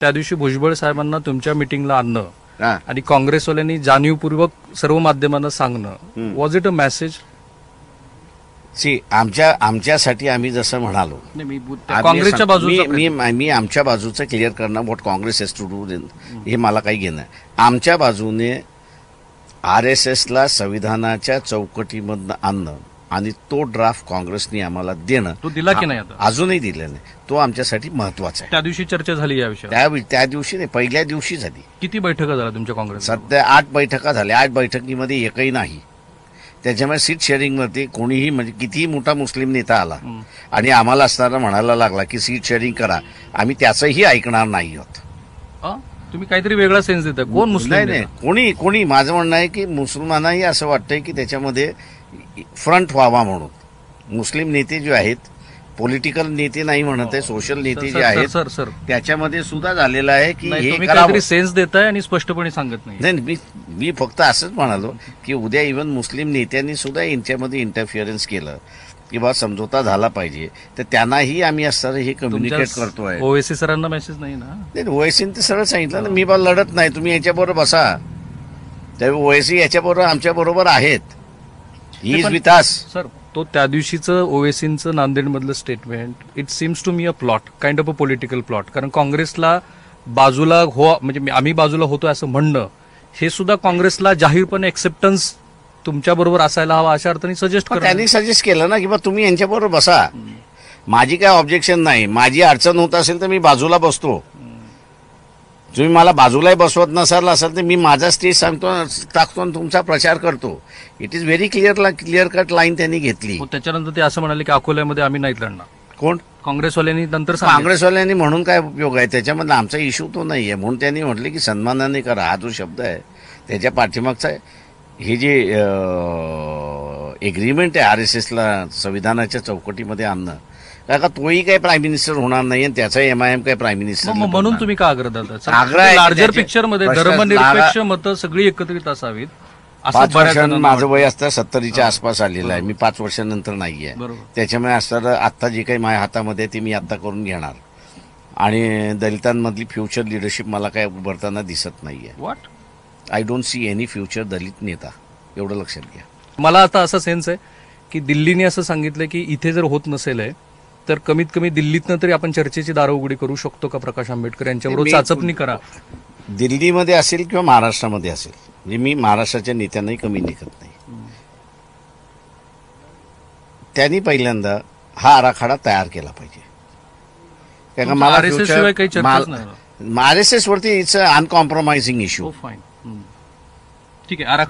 त्या दिवशी भुजबळ साहेबांना तुमच्या मीटिंगला आणणं हा. आणि काँग्रेसवाल्यांनी जाणीवपूर्वक सर्व माध्यमांना सांगणं, वॉज इट अ मेसेज? आमच्यासाठी आम्ही जसं म्हणालो, काँग्रेसच्या बाजूचा मी आमच्या बाजूचं क्लिअर करणं, what Congress has to do हे मला काही घेणं. आमच्या बाजूने RSSला संविधानाच्या चौकटीमधनं आणणं आणि तो ड्राफ्ट काँग्रेसने आम्हाला देणं, तो दिला की नाही? आता अजूनही दिला नाही. तो आमच्यासाठी महत्वाचा आहे. त्या दिवशी चर्चा झाली या विषयावर? त्या दिवशी नाही, पहिल्या दिवशी झाली. किती बैठका झाल्या तुमच्या काँग्रेस? सध्या 8 बैठका झाल्या. 8 बैठकीमध्ये एकही नाही. त्याच्यामुळे सीट शेअरिंगमध्ये कोणीही, म्हणजे कितीही मोठा मुस्लिम नेता आला आणि आम्हाला असताना म्हणायला लागला की सीट शेअरिंग करा, आम्ही त्याचंही ऐकणार नाही आहोत. तुम्ही काहीतरी वेगळा सेन्स देता. कोण मुस्लिम? नाही, कोणी माझं म्हणणं आहे की मुसलमानांही असं वाटतंय की त्याच्यामध्ये फ्रंट व्हावा म्हणून. मुस्लिम नेते जे आहेत, पॉलिटिकल नेते नाही म्हणत आहे, सोशल नेते जे आहेत, त्याच्यामध्ये सुद्धा झालेलं आहे की हे काहीतरी सेन्स देताय आणि स्पष्टपणे सांगत नाही. मी फक्त असंच म्हणालो की उद्या इव्हन मुस्लिम नेत्यांनी सुद्धा यांच्यामध्ये इंटरफिअरन्स केलं किंवा समझोता झाला पाहिजे, तर त्यांनाही आम्ही असताना हे कम्युनिकेट करतोय. ओवेसी सरांना मेसेज नाही ना? ओवेसीने तर सरळ सांगितलं ना, मी बा लढत नाही, तुम्ही याच्याबरोबर बसा. त्यावेळी ओवेसी याच्याबरोबर आमच्या बरोबर आहेत. He is with us. Sir, तो त्या दिवशीचं ओवेसींचं नांदेडमधलं statement, it seems to me a plot, kind of a political plot. कारण काँग्रेसला बाजूला म्हणजे आम्ही बाजूला होतो असं म्हणणं, हे सुद्धा काँग्रेसला जाहीरपणे एक्सेप्टन्स तुमच्या बरोबर असायला हवा अशा अर्थाने सजेस्ट करा. त्यांनी सजेस्ट केलं ना की बा तुम्ही यांच्याबरोबर बसा, माझी काय ऑब्जेक्शन नाही. माझी अडचण होत असेल तर मी बाजूला बसतो. तुम्ही मला बाजूलाही बसवत नसाल तर मी माझा स्टेज सांगतो, टाकतो आणि तुमचा प्रचार करतो. It is very clear cut line त्यांनी घेतली. त्याच्यानंतर ते असं म्हणाले की अकोल्यामध्ये आम्ही नाहीत लढणार. कोण? काँग्रेसवाल्यांनी नंतर. काँग्रेसवाल्यांनी म्हणून काय उपयोग आहे? त्याच्यामध्ये आमचा इश्यू तो नाही आहे. म्हणून त्यांनी म्हटलं की सन्मानाने करा. हा जो शब्द आहे त्याच्या पाठीमागचा हे जे एग्रीमेंट आहे RSSला संविधानाच्या चौकटीमध्ये आणणं, का तोही काही प्राईम मिनिस्टर होणार नाही आणि त्याचा MIM काही प्राईम मिनिस्टर. म्हणून तुम्ही का आग्रह धरता? लार्जर पिक्चर मध्ये धर्मनिरपेक्ष मतं सगळी एकत्रित असावीत. 5 वर्षांनी माझं वय असतं 70च्या आसपास आलेलं आहे. मी 5 वर्षांनंतर नाहीये. त्याच्यामुळे असतं आता जे काही माझ्या हातामध्ये ते मी आता करून घेणार. आणि दलितांमधली फ्युचर लिडरशिप मला काय उभारताना दिसत नाहीये. What? I don't see any future Dalit नेता. एवढं लक्षात घ्या. मला आता असा सेन्स आहे की दिल्लीने असं सांगितलं की इथे जर होत नसेल तर कमीत कमी दिल्लीतनं तरी आपण चर्चेची दारं उघडी करू शकतो का? प्रकाश आंबेडकर यांच्याबरोबर चाचपणी करा. दिल्लीमध्ये असेल किंवा महाराष्ट्रामध्ये असेल, म्हणजे मी महाराष्ट्राच्या नेत्यांनाही कमी लेखत नाही. त्यांनी पहिल्यांदा हा आराखडा तयार केला पाहिजे. कारण मला RSS वरती इट्स अनकॉम्प्रोमाइजिंग इश्यू. ठीक आहे.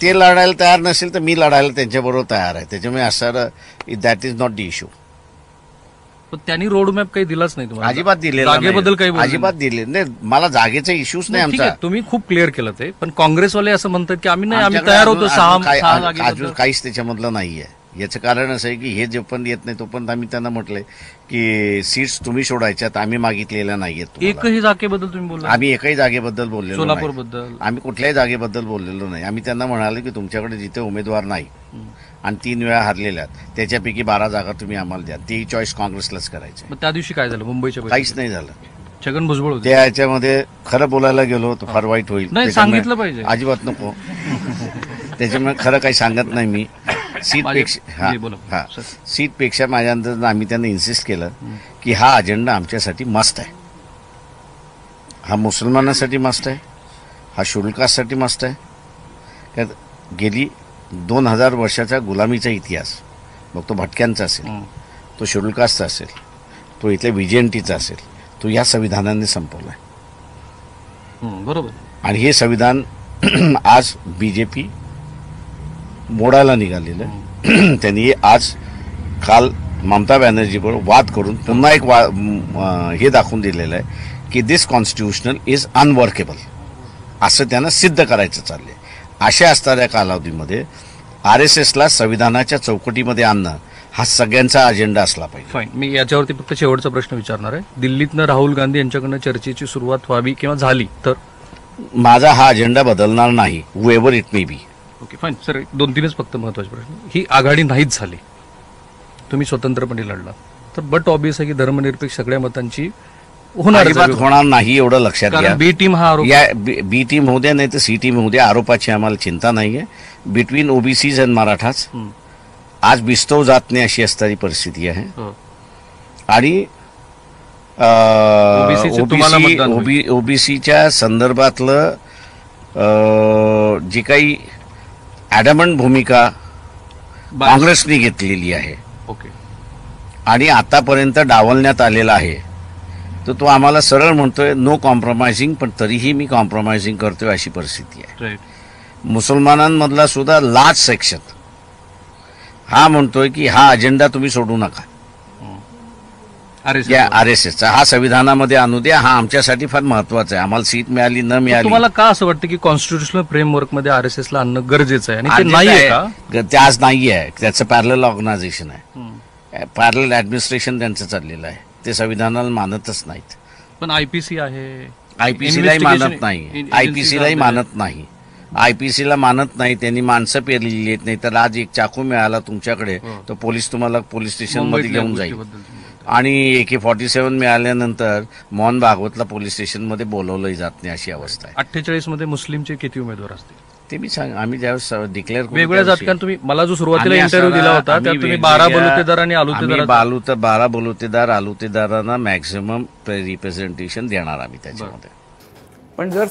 ते लढायला तयार नसेल तर मी लढायला त्यांच्याबरोबर तयार आहे. त्याच्यामुळे असं that is not the issue. पण त्यांनी रोडमॅप काही दिलाच नाही तुम्हाला? अजिबात दिलेला जागेबद्दल काही अजिबात दिले नाही. मला जागेचा इश्यूच नाही आमचा. तुम्ही खूप क्लिअर केलं ते, पण काँग्रेसवाले असं म्हणतात की आम्ही तयार होतो. अजून काहीच त्याच्यामधलं नाहीये. याचं कारण असं आहे की हे जोपर्यंत येत नाही तोपर्यंत आम्ही त्यांना म्हटलंय की सीट्स तुम्ही सोडायच्यात, आम्ही मागितलेल्या नाहीयेत. एकही जागेबद्दल तुम्ही बोलला? आम्ही एकही जागेबद्दल बोललेलो नाही. सोलापूरबद्दल आम्ही कुठल्याही जागेबद्दल बोललेलो नाही. आम्ही त्यांना म्हणालो की तुमच्याकडे जिथे उमेदवार नाही आणि 3 वेळा हरलेल्या त्याच्यापैकी 12 जागा तुम्ही आम्हाला द्या. ती चॉईस काँग्रेसलाच करायची. त्या दिवशी काय झालं मुंबईच्या? काहीच नाही झालं. छगन भुजबळ होते. त्याच्यामध्ये खरं बोलायला गेलो तर फार वाईट होईल. नाही, सांगितलं पाहिजे. अजिबात नको. त्याच्यामुळे खरं काही सांगत नाही मी. सीटपेक्षा माझ्या अंदाज आम्ही त्यांना इन्सिस्ट केलं की हा अजेंडा आमच्यासाठी मस्त आहे. हा मुसलमानांसाठी मस्त आहे. हा शेड्यूल कास्टसाठी मस्त आहे. गेली 2000 वर्षाचा गुलामीचा इतिहास, मग तो भटक्यांचा असेल, तो शेड्यूल कास्टचा असेल, तो इथल्या VJNTचा असेल, तो या संविधानाने संपवलाय. बरोबर. आणि हे संविधान आज BJP मोडायला निघालेलं आहे. त्यांनी आज काल ममता बॅनर्जीबरोबर वाद करून पुन्हा एक हे दाखवून दिलेलं आहे की दिस कॉन्स्टिट्यूशनल इज अनवर्केबल, असं त्यांना सिद्ध करायचं चाललंय. अशा असणाऱ्या कालावधीमध्ये RSSला संविधानाच्या चौकटीमध्ये आणणं हा सगळ्यांचा अजेंडा असला पाहिजे. फाईन. मी याच्यावरती फक्त शेवटचा प्रश्न विचारणार आहे. दिल्लीतनं राहुल गांधी यांच्याकडनं चर्चेची सुरुवात व्हावी किंवा झाली तर? माझा हा अजेंडा बदलणार नाही, however it may be. Okay, fine. Sir, 2-3च फक्त महत्वाचे प्रश्न. ही आघाडी नाहीच झाली, तुम्ही स्वतंत्रपणे लढला तर बट ऑब्वियस आहे की धर्मनिरपेक्ष सगळ्या मतांची होणार अजिबात होणार नाही एवढं लक्षात घ्या. कारण बी टीम हा आरोप या बी टीम होऊ द्या नाही तर सी टीम होऊ द्या, आरोपाची आम्हाला चिंता नाहीये. बिटवीन ओबीसीज अँड मराठाच आज बिस्तव जात नाही अशी असणारी परिस्थिती आहे. आणि OBC चे तुम्हाला मतदान होईल. ओबीसीच्या संदर्भातलं जी काही ॲडमंट भूमिका काँग्रेसने घेतलेली आहे ओके आणि आतापर्यंत डावलण्यात आलेला आहे, तर तो आम्हाला सरळ म्हणतोय नो कॉम्प्रोमाइजिंग, पण तरीही मी कॉम्प्रोमाइजिंग करतोय अशी परिस्थिती आहे. राईट. मुसलमानांमधला सुद्धा लार्ज सेक्शन हा म्हणतोय की हा अजेंडा तुम्ही सोडू नका, या RSSचा हा संविधानामध्ये आणू द्या, हा आमच्यासाठी फार महत्वाचा आहे. आम्हाला सीट मिळाली न मिळाली, तुम्हाला का असं वाटतं की कॉन्स्टिट्युशनल फ्रेमवर्क मध्ये RSS ला आणणं गरजेचं आहे आणि ते नाहीये का? ते आज नाही आहे. त्याचं पॅरलल ऑर्गनायझेशन आहे, पॅरलल ऍडमिनिस्ट्रेशन त्यांचं चाललेलं आहे. ते संविधानाला मानतच नाहीत. पण IPC आहे, आयपीसीलाही मानत नाही, आयपीसीलाही मानत नाही, आयपीसीला मानत नाही. त्यांनी माणसं पेरलेली आहेत. नाही तर आज एक चाकू मिळाला तुमच्याकडे तर पोलीस तुम्हाला पोलीस स्टेशन मध्ये घेऊन जाईल. आणि AK-47 मिळाल्यानंतर मोहन भागवतला पोलीस स्टेशनमध्ये बोलवलंही जात नाही अशी अवस्था आहे. 48 मध्ये मुस्लिमचे किती उमेदवार असतील ते मी सांग. आम्ही ज्यावेळेस डिक्लेअर वेगवेगळ्या जातकांना तुम्ही मला जो सुरुवातीला इंटरव्ह्यू दिला होता त्यात तुम्ही 12 बलुतेदार आणि आलुतेदार 12 बलुतेदार आलुतेदारांना मॅक्झिमम रिप्रेझेंटेशन देणार आम्ही त्याच्यामध्ये. पण जर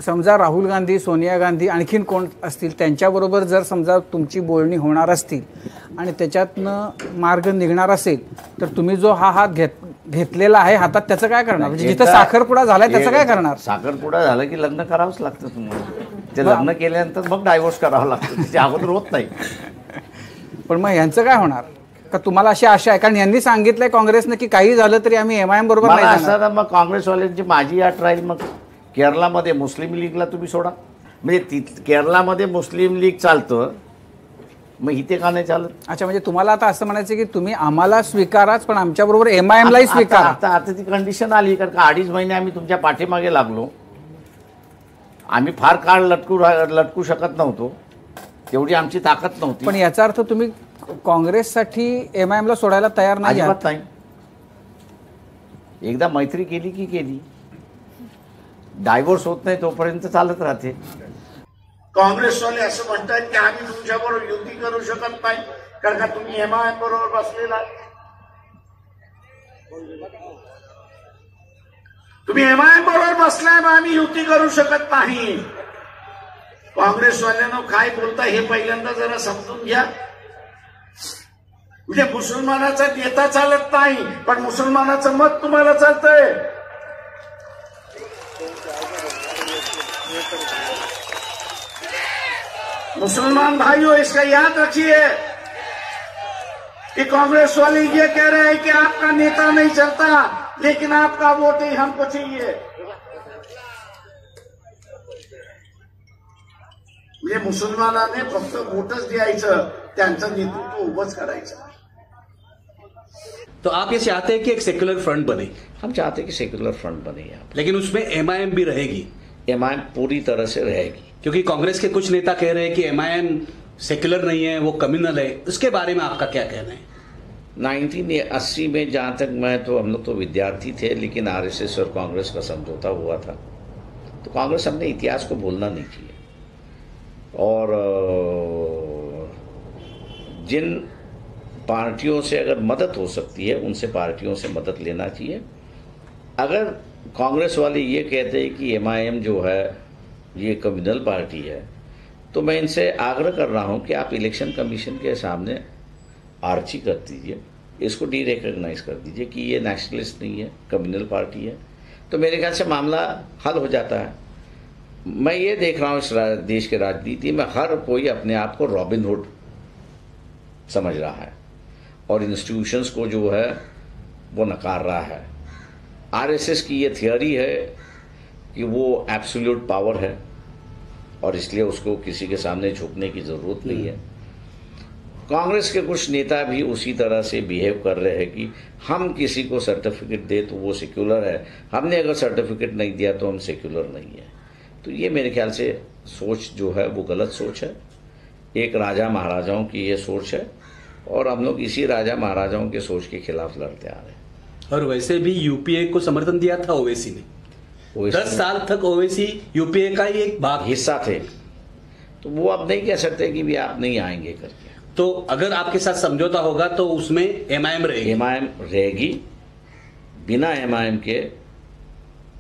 समजा राहुल गांधी, सोनिया गांधी, आणखीन कोण असतील त्यांच्याबरोबर जर समजा तुमची बोलणी होणार असतील आणि त्याच्यातनं मार्ग निघणार असेल तर तुम्ही जो हा हात घेतलेला आहे हातात त्याचं काय करणार? म्हणजे जिथं साखरपुडा झालाय त्याचं काय करणार? साखरपुडा झाला की लग्न करावंच लागतं तुम्हाला. ते लग्न केल्यानंतर मग डायव्होर्स करावं लागतं, ते अगोदर होत नाही. पण मग यांचं काय होणार? का तुम्हाला अशी आशा आहे? कारण यांनी सांगितलंय काँग्रेसनं की काही झालं तरी आम्ही MIM बरोबर नाही जाणार. असताना मग काँग्रेसवाल्यांची माझी अट राहील. मग केरळामध्ये मुस्लिम लीगला तुम्ही सोडा, म्हणजे केरळामध्ये मुस्लिम लीग चालतं, मग इथे का नाही चालत? अच्छा, म्हणजे तुम्हाला आता असं म्हणायचं की तुम्ही आम्हाला स्वीकाराच पण आमच्याबरोबर MIM लाही स्वीकारा. आता ती कंडिशन आली, कारण का 2.5 महिने आम्ही तुमच्या पाठीमागे लागलो. आम्ही फार काळ लटकू शकत नव्हतो, तेवढी आमची ताकद नव्हती. पण याचा अर्थ तुम्ही काँग्रेससाठी MIM ला सोडायला तयार नाही? अजिबात नाही. एकदा मैत्री केली की केली, डायव्होर्स होत नाही तोपर्यंत चालत राहते. काँग्रेसवाले असं म्हणतात की आम्ही तुमच्याबरोबर युती करू शकत नाही कारण का तुम्ही MIM बरोबर बसलेला, तुम्ही MIM बरोबर बसलाय, मग आम्ही युती करू शकत नाही. काँग्रेसवाल्यांना काय बोलता हे पहिल्यांदा जरा समजून घ्या. म्हणजे मुसलमानाचा नेता चालत नाही पण मुसलमानाचं मत तुम्हाला चालतंय. मुसलमान भाइयों, इसका याद रखिए कि कांग्रेस वाले ये कह रहे हैं कि आपका नेता नहीं चलता लेकिन आपका वोट ही हमको चाहिए. म्हणजे मुसलमानाने फक्त वोटच द्यायचं, त्यांचं नेतृत्व उभंच करायचं. तो आप ये चाहते हैं कि एक सेक्युलर फ्रंट बने? हम चाहते हैं कि सेक्युलर फ्रंट बने यहाँ पे. लेकिन उसमें MIM भी रहेगी? MIM पूरी तरह से रहेगी, क्योंकि कांग्रेस के कुछ नेता कह रहे हैं कि MIM सेक्युलर नहीं है, वो कम्युनल है. उसके बारे में आपका क्या कहना है? 1980 में जहाँ तक हम लोग तो विद्यार्थी थे, लेकिन RSS और कांग्रेस का समझौता हुआ था. तो कांग्रेस हमने इतिहास को भूलना नहीं चाहिए. और जिन पार्टियों से अगर मदद हो सकती है उनसे पार्टियों से मदद लेना चाहिए. अगर कांग्रेस वाले ये कहते हैं कि MIM जो है ये कम्युनल पार्टी है, तो मैं इनसे आग्रह कर रहा हूँ कि आप इलेक्शन कमीशन के सामने आर्ची कर दीजिए, इसको डीरेकग्नाइज कर दीजिए कि ये नेशनलिस्ट नहीं है, कम्युनल पार्टी है. तो मेरे ख्याल से मामला हल हो जाता है. मैं ये देख रहा हूँ इस देश के राजनीति में हर कोई अपने आप को रॉबिन हुड समझ रहा है और इंस्टीट्यूशंस को जो है वो नकार रहा है. RSS की ये थियोरी है कि वो एब्सोल्यूट पावर है और इसलिए उसको किसी के सामने झुकने की ज़रूरत नहीं है. कांग्रेस के कुछ नेता भी उसी तरह से बिहेव कर रहे हैं कि हम किसी को सर्टिफिकेट दे तो वो सेक्युलर है, हमने अगर सर्टिफिकेट नहीं दिया तो हम सेक्युलर नहीं है. तो ये मेरे ख्याल से सोच जो है वो गलत सोच है. एक राजा महाराजाओं की ये सोच है और हम लोग इसी राजा महाराजाओं के सोच के खिलाफ लड़ते आ रहे हैं. और वैसे भी यूपीए को समर्थन दिया था ओवैसी ने। 10 साल तक ओवैसी यूपीए का ही एक भाग हिस्सा थे, तो वो अब नहीं कह सकते कि भी आप नहीं आएंगे करके। तो अगर आपके साथ समझौता होगा तो उसमें एमआईएम रहेगी। एमआईएम रहेगी, बिना एमआईएम के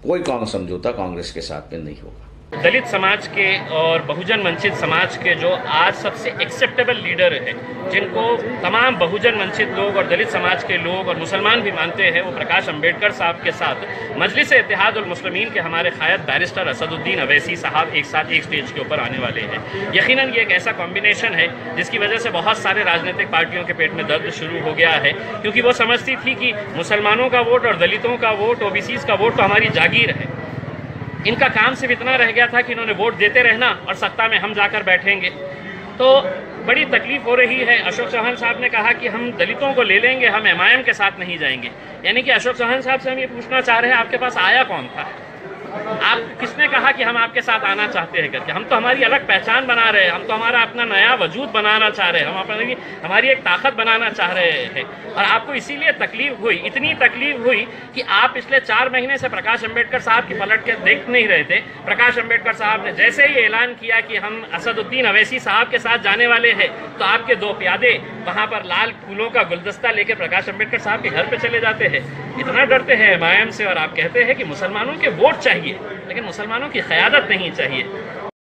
कोई समझौता कांग्रेस के साथ में नहीं होगा। दलित समाज के और बहुजन वंचित समाज के जो आज सबसे एक्सेप्टेबल लीडर हैं, जिनको तमाम बहुजन वंचित लोग और दलित समाज के लोग और मुसलमान भी मानते हैं, वो प्रकाश अंबेडकर साहब के साथ मजलिस इत्तेहाद उल मुस्लिमीन के हमारे क़ायद बैरिस्टर असदुद्दीन अवैसी साहब एक साथ एक स्टेज के ऊपर आने वाले हैं। यकीनन ये एक ऐसा कॉम्बिनेशन है जिसकी वजह से बहुत सारे राजनीतिक पार्टियों के पेट में दर्द शुरू हो गया है, क्योंकि वो समझती थी कि मुसलमानों का वोट और दलितों का वोट, ओबीसीज का वोट तो हमारी जागीर है। इनका काम सिर्फ इतना रह गया था कि इन्होंने वोट देते रहना और सत्ता में हम जाकर बैठेंगे। तो बड़ी तकलीफ हो रही है। अशोक चौहान साहब ने कहा कि हम दलितों को ले लेंगे, हम एमआईएम के साथ नहीं जाएंगे। यानी कि अशोक चौहान साहब से हम ये पूछना चाह रहे हैं, आपके पास आया कौन था? आप किसने कहा कि हम आपके साथ आना चाहते हैं करके? हम तो हमारी अलग पहचान बना रहे हैं, हम तो हमारा अपना नया वजूद बनाना चाह रहे हैं, हम हमारी एक ताकत बनाना चाह रहे हैं। और आपको इसीलिए तकलीफ हुई, इतनी तकलीफ हुई कि आप पिछले 4 महीने से प्रकाश अंबेडकर साहब की पलट के देख नहीं रहे थे। प्रकाश अंबेडकर साहब ने जैसे ही ऐलान किया कि हम असदुद्दीन अवैसी साहब के साथ जाने वाले हैं, तो आपके 2 प्यादे वहाँ पर लाल फूलों का गुलदस्ता लेकर प्रकाश अंबेडकर साहब के घर पे चले जाते हैं। इतना डरते हैं एमआईएम से, और आप कहते हैं कि मुसलमानों के वोट चाहिए, लेकिन मुसलमानों की क़यादत नहीं चाहिए।